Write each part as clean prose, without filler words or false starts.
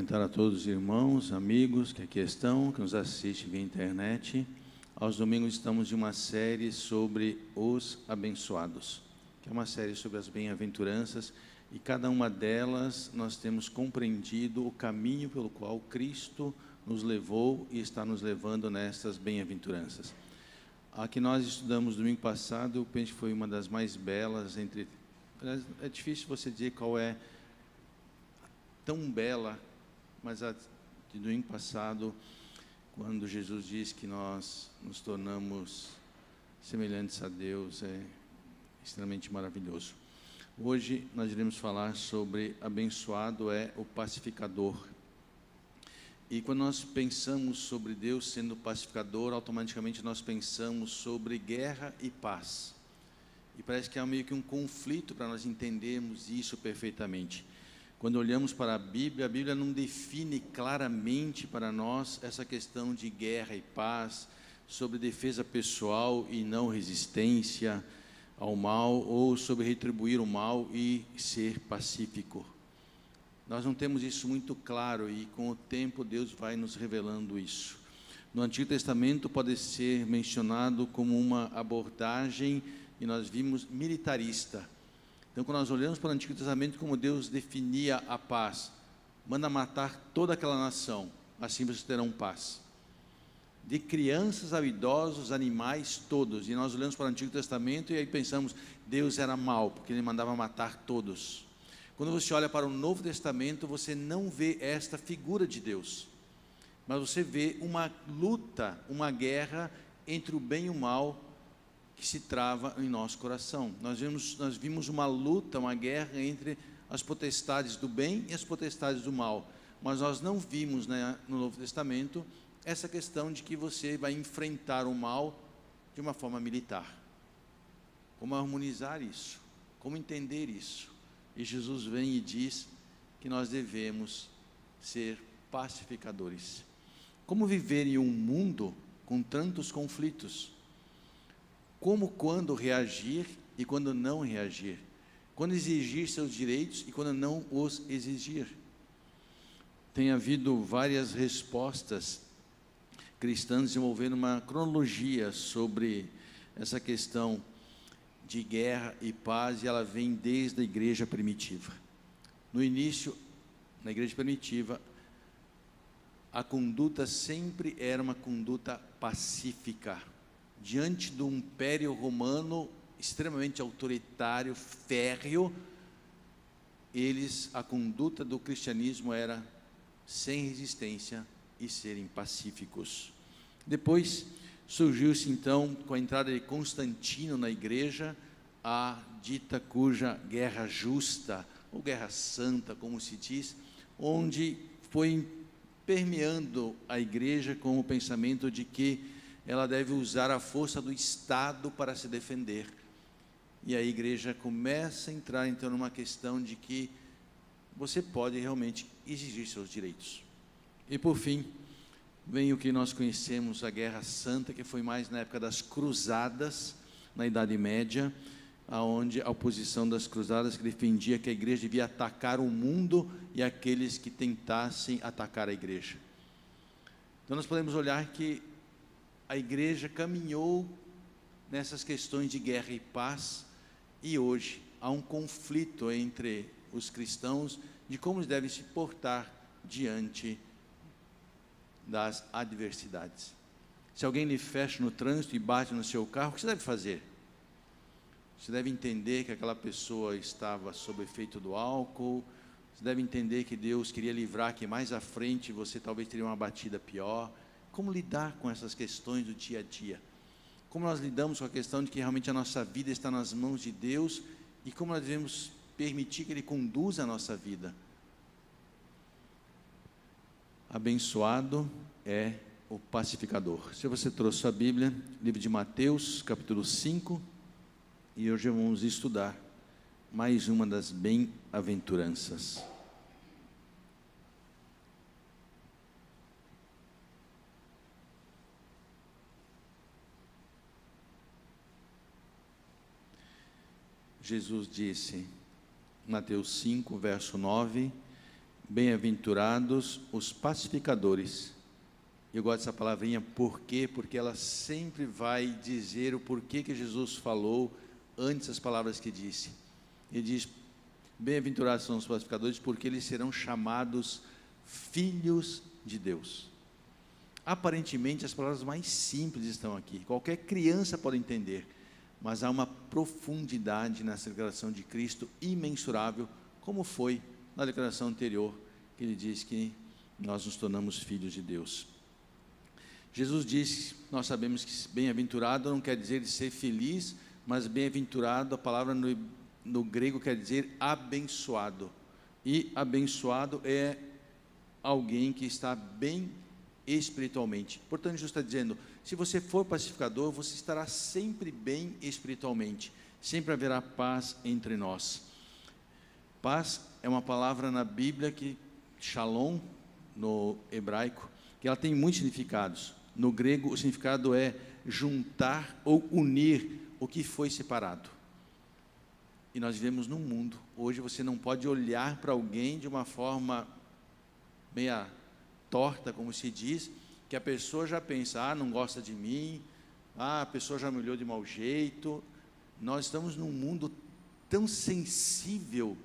cumprimentar a todos os irmãos, amigos que aqui estão, que nos assistem via internet. Aos domingos estamos em uma série sobre os abençoados, que é uma série sobre as bem-aventuranças, e cada uma delas nós temos compreendido o caminho pelo qual Cristo nos levou e está nos levando nestas bem-aventuranças. A que nós estudamos domingo passado, eu penso que foi uma das mais belas entre... É difícil você dizer qual é tão bela, mas a de domingo passado, quando Jesus diz que nós nos tornamos semelhantes a Deus, é extremamente maravilhoso. Hoje nós iremos falar sobre abençoado é o pacificador. E quando nós pensamos sobre Deus sendo pacificador, automaticamente nós pensamos sobre guerra e paz. E parece que há meio que um conflito para nós entendermos isso perfeitamente. Quando olhamos para a Bíblia não define claramente para nós essa questão de guerra e paz, sobre defesa pessoal e não resistência ao mal, ou sobre retribuir o mal e ser pacífico. Nós não temos isso muito claro, e com o tempo Deus vai nos revelando isso. No Antigo Testamento pode ser mencionado como uma abordagem, e nós vimos, militarista. Então, quando nós olhamos para o Antigo Testamento, como Deus definia a paz, manda matar toda aquela nação, assim vocês terão paz. De crianças a idosos, animais, todos. E nós olhamos para o Antigo Testamento e aí pensamos, Deus era mau, porque Ele mandava matar todos. Quando você olha para o Novo Testamento, você não vê esta figura de Deus, mas você vê uma luta, uma guerra entre o bem e o mal, que se trava em nosso coração. Nós vimos uma luta, uma guerra entre as potestades do bem e as potestades do mal, mas nós não vimos, né, no Novo Testamento essa questão de que você vai enfrentar o mal de uma forma militar. Como harmonizar isso? Como entender isso? E Jesus vem e diz que nós devemos ser pacificadores. Como viver em um mundo com tantos conflitos? Como, quando reagir e quando não reagir, quando exigir seus direitos e quando não os exigir. Tem havido várias respostas cristãs desenvolvendo uma cronologia sobre essa questão de guerra e paz, e ela vem desde a igreja primitiva. No início, na igreja primitiva, a conduta sempre era uma conduta pacífica. Diante do Império Romano extremamente autoritário, férreo, a conduta do cristianismo era sem resistência e serem pacíficos. Depois surgiu-se então, com a entrada de Constantino na igreja, a dita cuja guerra justa, ou guerra santa, como se diz, onde foi permeando a igreja com o pensamento de que ela deve usar a força do Estado para se defender. E a igreja começa a entrar então numa questão de que você pode realmente exigir seus direitos. E por fim, vem o que nós conhecemos, a Guerra Santa, que foi mais na época das Cruzadas, na Idade Média, onde a oposição das Cruzadas que defendia que a igreja devia atacar o mundo e aqueles que tentassem atacar a igreja. Então nós podemos olhar que a igreja caminhou nessas questões de guerra e paz, e hoje há um conflito entre os cristãos de como eles devem se portar diante das adversidades. Se alguém lhe fecha no trânsito e bate no seu carro, o que você deve fazer? Você deve entender que aquela pessoa estava sob efeito do álcool, você deve entender que Deus queria livrar, que mais à frente você talvez teria uma batida pior. Como lidar com essas questões do dia a dia? Como nós lidamos com a questão de que realmente a nossa vida está nas mãos de Deus, e como nós devemos permitir que Ele conduza a nossa vida? Abençoado é o pacificador. Se você trouxe a Bíblia, livro de Mateus, capítulo 5, e hoje vamos estudar mais uma das bem-aventuranças. Jesus disse, Mateus 5, verso 9, bem-aventurados os pacificadores. Eu gosto dessa palavrinha, por quê? Porque ela sempre vai dizer o porquê que Jesus falou antes das palavras que disse. Ele diz, bem-aventurados são os pacificadores, porque eles serão chamados filhos de Deus. Aparentemente, as palavras mais simples estão aqui, qualquer criança pode entender, mas há uma profundidade nessa declaração de Cristo imensurável, como foi na declaração anterior, que ele diz que nós nos tornamos filhos de Deus. Jesus disse, nós sabemos que bem-aventurado não quer dizer de ser feliz, mas bem-aventurado, a palavra no grego quer dizer abençoado, e abençoado é alguém que está bem espiritualmente. Portanto, Jesus está dizendo, se você for pacificador, você estará sempre bem espiritualmente, sempre haverá paz entre nós. Paz é uma palavra na Bíblia que, shalom, no hebraico, que ela tem muitos significados. No grego, o significado é juntar ou unir o que foi separado. E nós vivemos num mundo, hoje você não pode olhar para alguém de uma forma meia torta, como se diz, que a pessoa já pensa, não gosta de mim, a pessoa já me olhou de mau jeito. Nós estamos num mundo tão sensível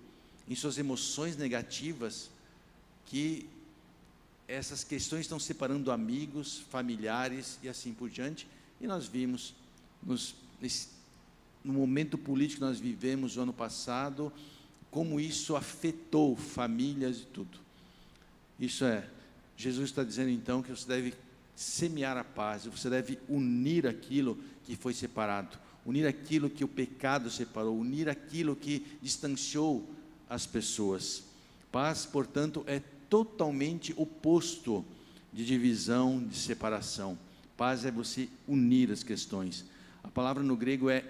em suas emoções negativas, que essas questões estão separando amigos, familiares e assim por diante, e nós vimos, no momento político que nós vivemos no ano passado, como isso afetou famílias e tudo. Isso é, Jesus está dizendo então que você deve semear a paz, você deve unir aquilo que foi separado, unir aquilo que o pecado separou, unir aquilo que distanciou as pessoas. Paz, portanto, é totalmente oposto de divisão, de separação. Paz é você unir as questões. A palavra no grego é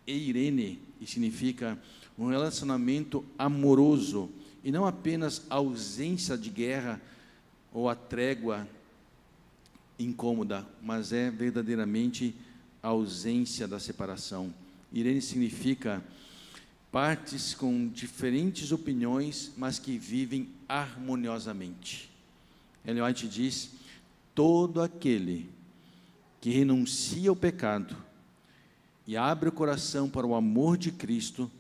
eirene, e significa um relacionamento amoroso, e não apenas ausência de guerra ou a trégua incômoda, mas é verdadeiramente a ausência da separação. Eirene significa partes com diferentes opiniões, mas que vivem harmoniosamente. Ellen White diz, todo aquele que renuncia ao pecado e abre o coração para o amor de Cristo,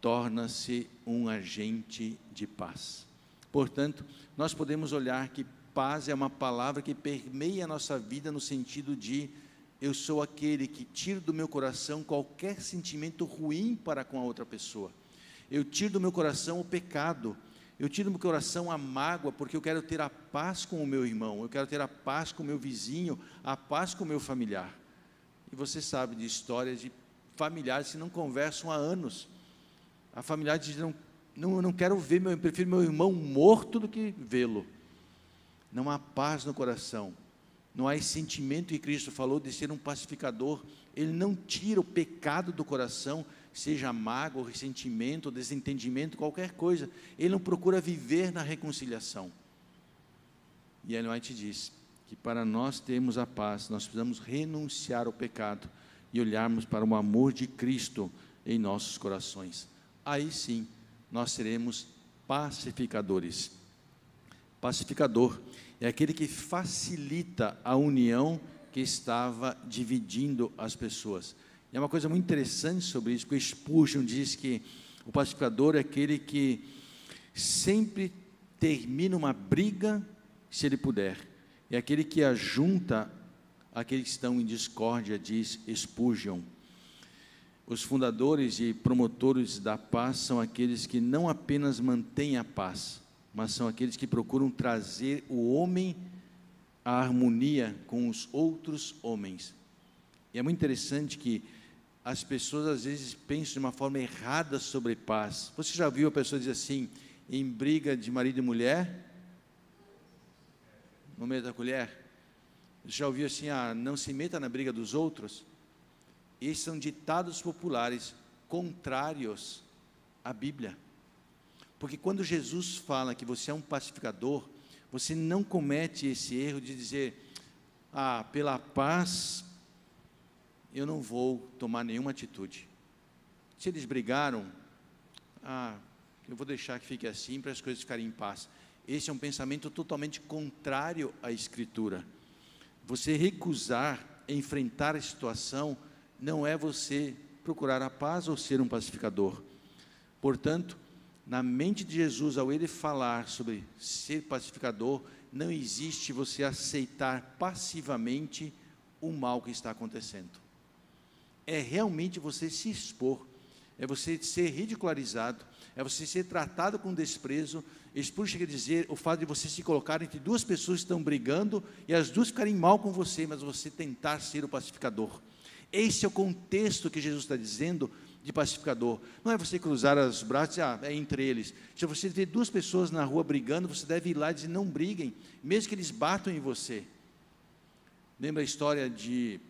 torna-se um agente de paz. Portanto, nós podemos olhar que paz é uma palavra que permeia a nossa vida no sentido de, eu sou aquele que tiro do meu coração qualquer sentimento ruim para com a outra pessoa. Eu tiro do meu coração o pecado, eu tiro do meu coração a mágoa, porque eu quero ter a paz com o meu irmão, eu quero ter a paz com o meu vizinho, a paz com o meu familiar. E você sabe de histórias de familiares que não conversam há anos. A familiar diz, não quero ver, eu prefiro meu irmão morto do que vê-lo. Não há paz no coração, não há esse sentimento que Cristo falou de ser um pacificador. Ele não tira o pecado do coração, seja mágoa, ressentimento, desentendimento, qualquer coisa. Ele não procura viver na reconciliação. E Ellen White diz que para nós termos a paz, nós precisamos renunciar ao pecado e olharmos para o amor de Cristo em nossos corações. Aí sim, nós seremos pacificadores. Pacificador é aquele que facilita a união que estava dividindo as pessoas. E é uma coisa muito interessante sobre isso, porque Spurgeon diz que o pacificador é aquele que sempre termina uma briga, se ele puder. É aquele que ajunta aqueles que estão em discórdia, diz Spurgeon. Os fundadores e promotores da paz são aqueles que não apenas mantêm a paz, mas são aqueles que procuram trazer o homem à harmonia com os outros homens. E é muito interessante que as pessoas às vezes pensam de uma forma errada sobre paz. Você já viu a pessoa dizer assim, em briga de marido e mulher, no meio da colher? Você já ouviu assim, não se meta na briga dos outros? Esses são ditados populares contrários à Bíblia. Porque quando Jesus fala que você é um pacificador, você não comete esse erro de dizer, pela paz, eu não vou tomar nenhuma atitude. Se eles brigaram, eu vou deixar que fique assim para as coisas ficarem em paz. Esse é um pensamento totalmente contrário à Escritura. Você recusar enfrentar a situação não é você procurar a paz ou ser um pacificador. Portanto, na mente de Jesus, ao ele falar sobre ser pacificador, não existe você aceitar passivamente o mal que está acontecendo. É realmente você se expor, é você ser ridicularizado, é você ser tratado com desprezo. Expor quer dizer o fato de você se colocar entre duas pessoas que estão brigando e as duas ficarem mal com você, mas você tentar ser o pacificador. Esse é o contexto que Jesus está dizendo de pacificador. Não é você cruzar os braços e dizer, é entre eles. Se você vê duas pessoas na rua brigando, você deve ir lá e dizer, não briguem, mesmo que eles batam em você. Lembra a história de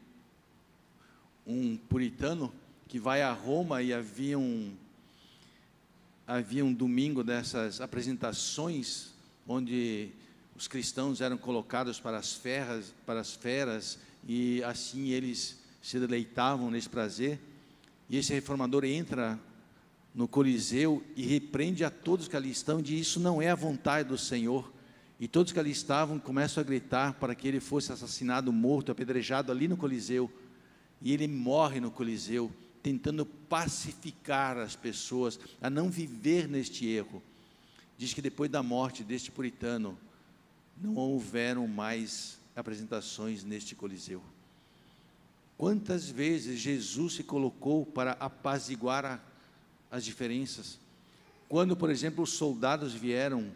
um puritano que vai a Roma e havia um domingo dessas apresentações onde os cristãos eram colocados para as feras e assim eles se deleitavam nesse prazer. E esse reformador entra no Coliseu e repreende a todos que ali estão e diz, isso não é a vontade do Senhor. E todos que ali estavam começam a gritar para que ele fosse assassinado, morto, apedrejado ali no Coliseu. E ele morre no Coliseu, tentando pacificar as pessoas a não viver neste erro. Diz que depois da morte deste puritano, não houveram mais apresentações neste Coliseu. Quantas vezes Jesus se colocou para apaziguar as diferenças? Quando, por exemplo, os soldados vieram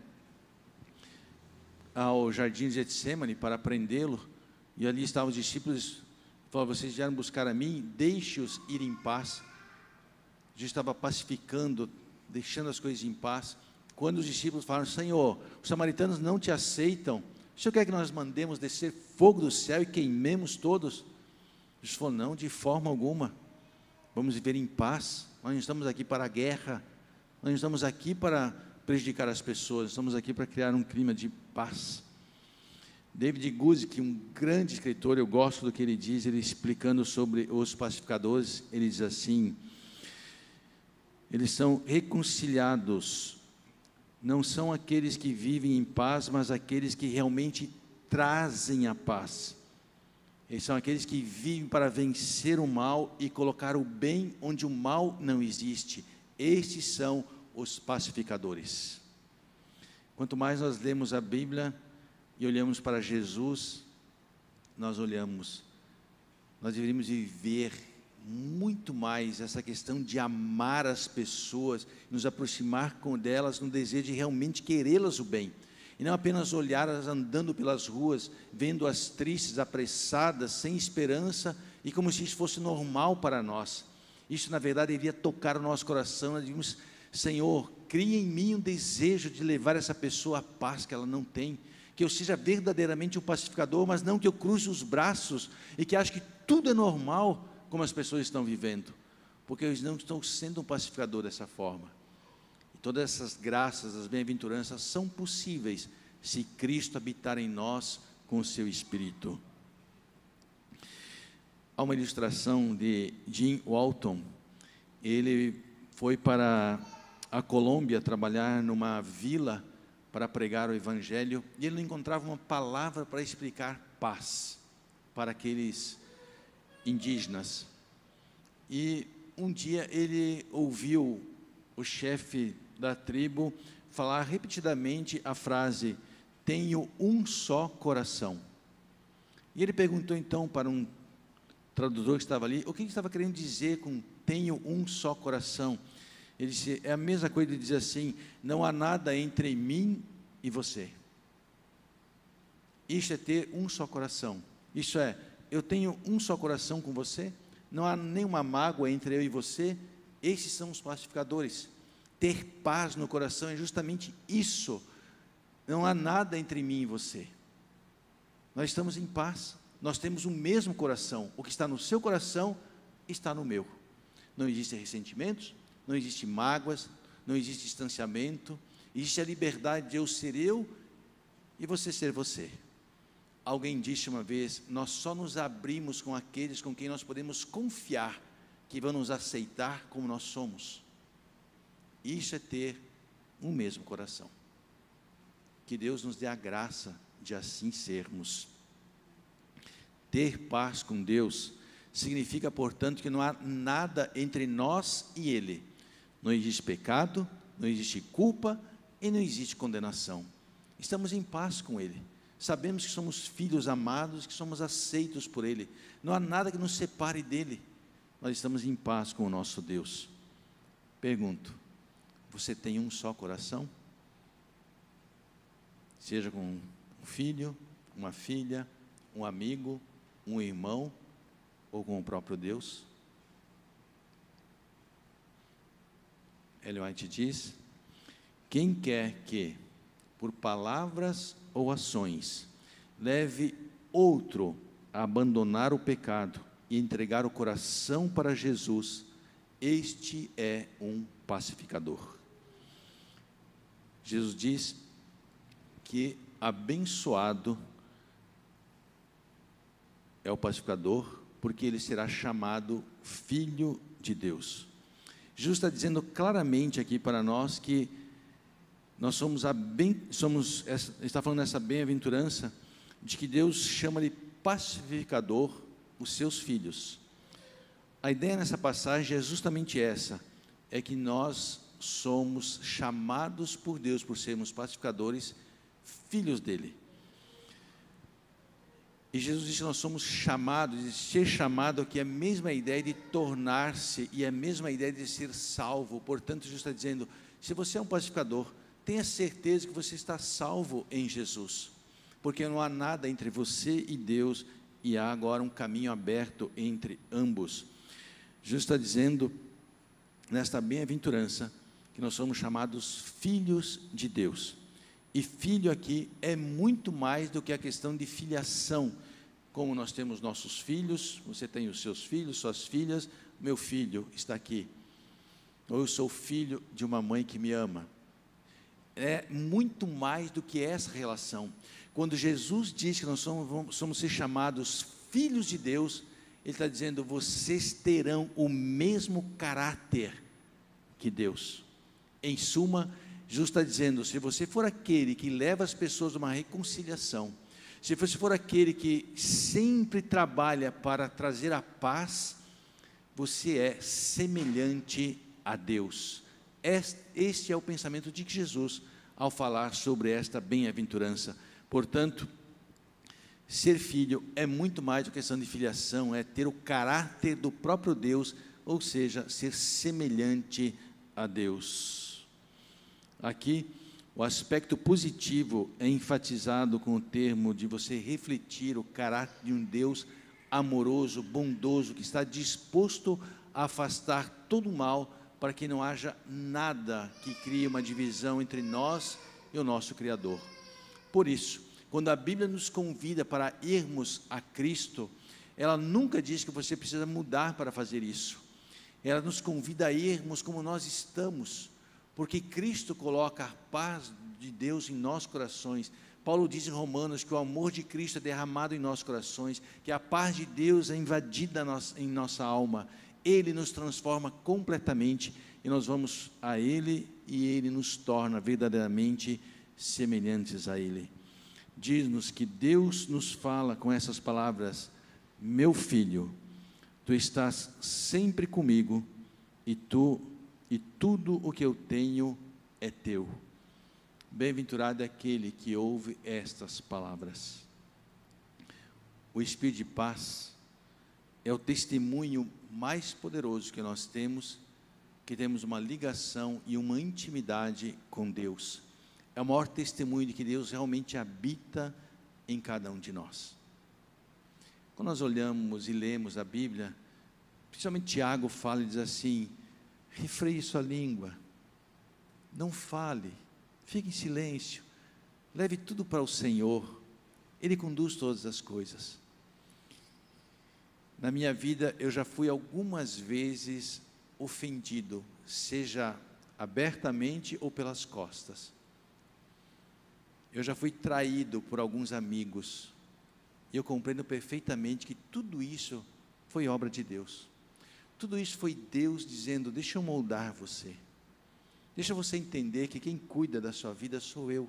ao jardim de Getsêmani para prendê-lo, e ali estavam os discípulos, falaram, vocês vieram buscar a mim, deixe-os ir em paz. Jesus estava pacificando, deixando as coisas em paz. Quando os discípulos falaram, Senhor, os samaritanos não te aceitam, o Senhor quer que nós mandemos descer fogo do céu e queimemos todos? Jesus falou, não, de forma alguma, vamos viver em paz, nós não estamos aqui para a guerra, nós não estamos aqui para prejudicar as pessoas, estamos aqui para criar um clima de paz. David Guzik, um grande escritor, eu gosto do que ele diz, ele explicando sobre os pacificadores, ele diz assim, eles são reconciliados, não são aqueles que vivem em paz, mas aqueles que realmente trazem a paz. Eles são aqueles que vivem para vencer o mal e colocar o bem onde o mal não existe. Estes são os pacificadores. Quanto mais nós lemos a Bíblia e olhamos para Jesus, nós deveríamos viver muito mais essa questão de amar as pessoas, nos aproximar delas no desejo de realmente querê-las o bem. E não apenas olhar-as andando pelas ruas, vendo-as tristes, apressadas, sem esperança, e como se isso fosse normal para nós. Isso, na verdade, deveria tocar o nosso coração. Nós devíamos, Senhor, cria em mim um desejo de levar essa pessoa à paz que ela não tem, que eu seja verdadeiramente um pacificador, mas não que eu cruze os braços e que ache que tudo é normal como as pessoas estão vivendo, porque eu não estou sendo um pacificador dessa forma. Todas essas graças, as bem-aventuranças são possíveis se Cristo habitar em nós com o seu Espírito. Há uma ilustração de Jim Walton. Ele foi para a Colômbia trabalhar numa vila para pregar o Evangelho e ele não encontrava uma palavra para explicar paz para aqueles indígenas. E um dia ele ouviu o chefe da tribo falar repetidamente a frase, tenho um só coração. E ele perguntou então para um tradutor que estava ali, o que ele estava querendo dizer com tenho um só coração? Ele disse, é a mesma coisa de dizer assim, não há nada entre mim e você. Isso é ter um só coração. Isso é, eu tenho um só coração com você, não há nenhuma mágoa entre eu e você. Esses são os pacificadores. Ter paz no coração é justamente isso. Não há nada entre mim e você. Nós estamos em paz. Nós temos o mesmo coração. O que está no seu coração está no meu. Não existem ressentimentos, não existem mágoas, não existe distanciamento. Existe a liberdade de eu ser eu e você ser você. Alguém disse uma vez, nós só nos abrimos com aqueles com quem nós podemos confiar que vão nos aceitar como nós somos. Isso é ter um mesmo coração. Que Deus nos dê a graça de assim sermos. Ter paz com Deus significa, portanto, que não há nada entre nós e Ele. Não existe pecado, não existe culpa e não existe condenação. Estamos em paz com Ele. Sabemos que somos filhos amados, que somos aceitos por Ele. Não há nada que nos separe dEle. Nós estamos em paz com o nosso Deus. Pergunto, você tem um só coração? Seja com um filho, uma filha, um amigo, um irmão, ou com o próprio Deus? Ellen White diz: quem quer que, por palavras ou ações, leve outro a abandonar o pecado e entregar o coração para Jesus, este é um pacificador. Jesus diz que abençoado é o pacificador, porque ele será chamado filho de Deus. Jesus está dizendo claramente aqui para nós que nós está falando nessa bem-aventurança, de que Deus chama de pacificador os seus filhos. A ideia nessa passagem é justamente essa, é que nós somos chamados por Deus, por sermos pacificadores, filhos dele. E Jesus disse que nós somos chamados, de ser chamado aqui é a mesma ideia de tornar-se, e a mesma ideia de ser salvo. Portanto, Jesus está dizendo, se você é um pacificador, tenha certeza que você está salvo em Jesus, porque não há nada entre você e Deus, e há agora um caminho aberto entre ambos. Jesus está dizendo, nesta bem-aventurança, que nós somos chamados filhos de Deus. E filho aqui é muito mais do que a questão de filiação. Como nós temos nossos filhos, você tem os seus filhos, suas filhas, meu filho está aqui. Ou eu sou filho de uma mãe que me ama. É muito mais do que essa relação. Quando Jesus diz que nós somos ser chamados filhos de Deus, Ele está dizendo, vocês terão o mesmo caráter que Deus. Em suma, Jesus está dizendo, se você for aquele que leva as pessoas a uma reconciliação, se você for aquele que sempre trabalha para trazer a paz, você é semelhante a Deus. Este é o pensamento de Jesus ao falar sobre esta bem-aventurança. Portanto, ser filho é muito mais do que questão de filiação, é ter o caráter do próprio Deus, ou seja, ser semelhante a Deus. Aqui, o aspecto positivo é enfatizado com o termo de você refletir o caráter de um Deus amoroso, bondoso, que está disposto a afastar todo o mal, para que não haja nada que crie uma divisão entre nós e o nosso Criador. Por isso, quando a Bíblia nos convida para irmos a Cristo, ela nunca diz que você precisa mudar para fazer isso. Ela nos convida a irmos como nós estamos, porque Cristo coloca a paz de Deus em nossos corações. Paulo diz em Romanos que o amor de Cristo é derramado em nossos corações, que a paz de Deus é invadida em nossa alma. Ele nos transforma completamente e nós vamos a Ele e Ele nos torna verdadeiramente semelhantes a Ele. Diz-nos que Deus nos fala com essas palavras: meu filho, tu estás sempre comigo e tudo o que eu tenho é teu. Bem-aventurado é aquele que ouve estas palavras. O Espírito de paz é o testemunho mais poderoso que nós temos, que temos uma ligação e uma intimidade com Deus. É o maior testemunho de que Deus realmente habita em cada um de nós. Quando nós olhamos e lemos a Bíblia, principalmente Tiago fala e diz assim: refreie sua língua, não fale, fique em silêncio, leve tudo para o Senhor, Ele conduz todas as coisas. Na minha vida, eu já fui algumas vezes ofendido, seja abertamente ou pelas costas. Eu já fui traído por alguns amigos, e eu compreendo perfeitamente que tudo isso foi obra de Deus. Tudo isso foi Deus dizendo: deixa eu moldar você, Deixa você entender que quem cuida da sua vida sou eu.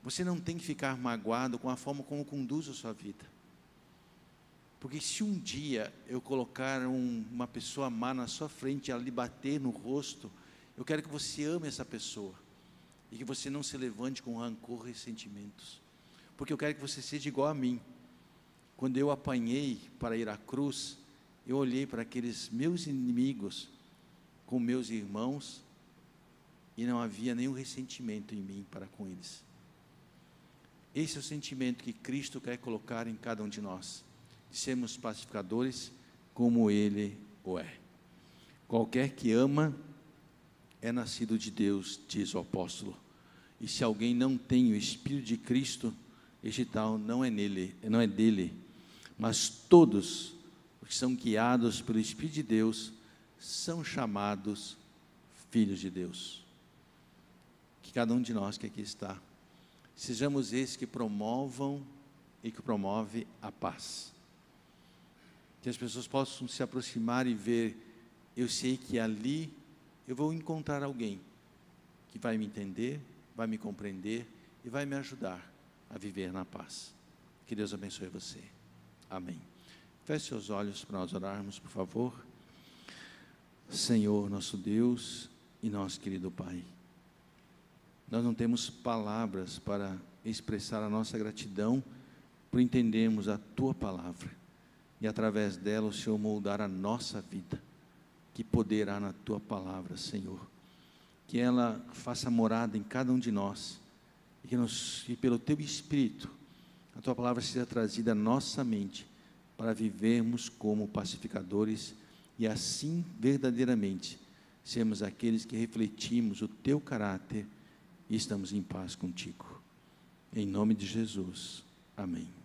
Você não tem que ficar magoado com a forma como conduzo a sua vida. Porque se um dia eu colocar uma pessoa má na sua frente, ela lhe bater no rosto, eu quero que você ame essa pessoa. E que você não se levante com rancor e ressentimentos. Porque eu quero que você seja igual a mim. Quando eu apanhei para ir à cruz, eu olhei para aqueles meus inimigos com meus irmãos e não havia nenhum ressentimento em mim para com eles. Esse é o sentimento que Cristo quer colocar em cada um de nós, de sermos pacificadores como Ele o é. Qualquer que ama é nascido de Deus, diz o apóstolo. E se alguém não tem o Espírito de Cristo, este tal não é dele. Mas todos os que são guiados pelo Espírito de Deus são chamados filhos de Deus. Que cada um de nós que aqui está, sejamos esses que promovam e que promove a paz. Que as pessoas possam se aproximar e ver, eu sei que ali eu vou encontrar alguém que vai me entender, vai me compreender e vai me ajudar a viver na paz. Que Deus abençoe você. Amém. Feche seus olhos para nós orarmos, por favor. Senhor, nosso Deus e nosso querido Pai, nós não temos palavras para expressar a nossa gratidão por entendermos a Tua palavra e através dela o Senhor moldar a nossa vida. Que poder há na Tua palavra, Senhor, que ela faça morada em cada um de nós e que pelo Teu Espírito a Tua palavra seja trazida à nossa mente para vivermos como pacificadores e assim verdadeiramente sermos aqueles que refletimos o Teu caráter e estamos em paz contigo. Em nome de Jesus. Amém.